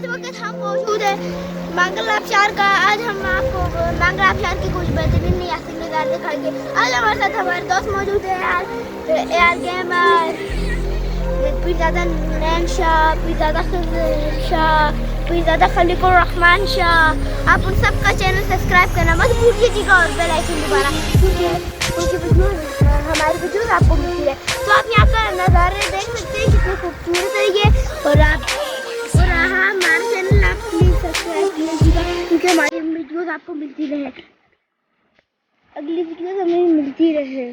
इस वक्त हम मौजूद है मंगल आबशार का। आज हम आपको मंगल आबशार की कुछ बेहतरीन यासिन नज़ारे दिखाएंगे। आज हमारे साथ हमारे दोस्त मौजूद है यार गेमर, पीरज़ादा नैन शाह, पीरज़ादा खिज़र शाह, पीरज़ादा खलीकुर रहमान शाह। आप उन सब का चैनल सब्सक्राइब करना मत भूलिएगा और बेल आइकन दबाना, क्योंकि उनकी वीडियोस हमारी वीडियोस आपको मिलती है। तो आप यहाँ का नज़ारे देख सकते हैं कितने खूबसूरत है ये। और हाँ, हमारे चैनल आप प्लीज़ सब्सक्राइब कीजिएगा, क्योंकि हमारी वीडियोस आपको मिलती रहे, अगली वीडियोस हमें मिलती रहे।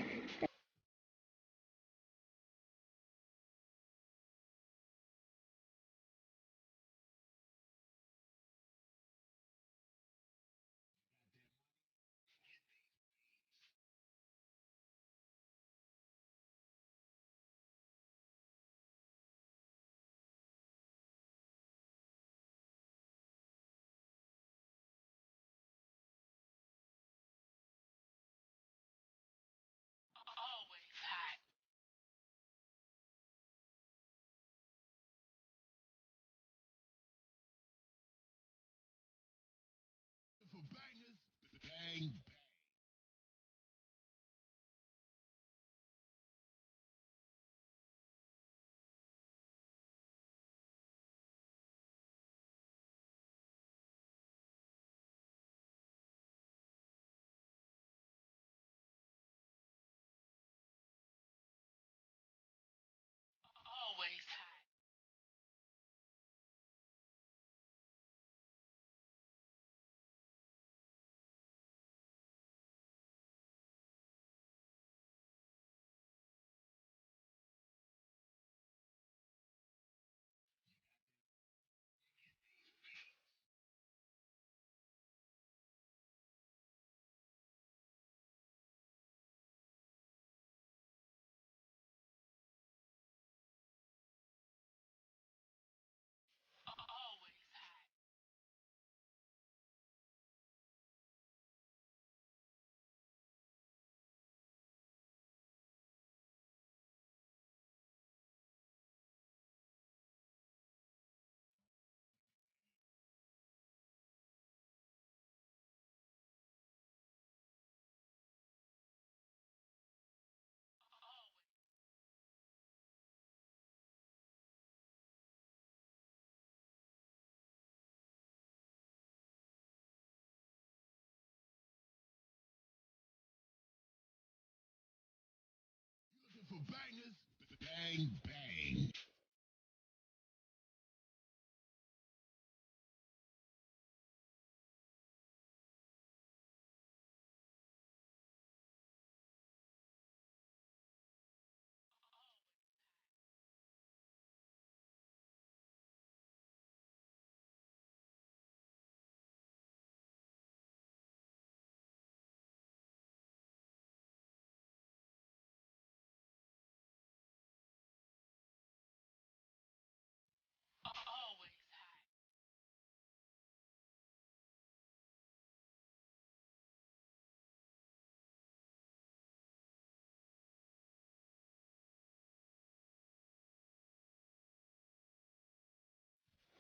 For bangers, bang, bang.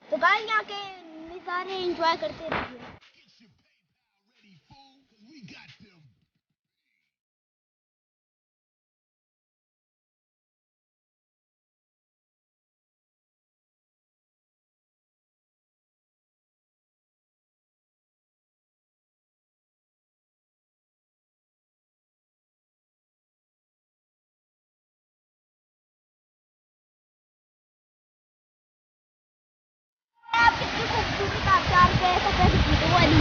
तो गाइस यहाँ के नज़ारे एंजॉय करते रहिए। Get your PayPal ready, fool, cause we got them. आप कितनी खूबसूरत आबशार पे सफेद वीडियो वाली।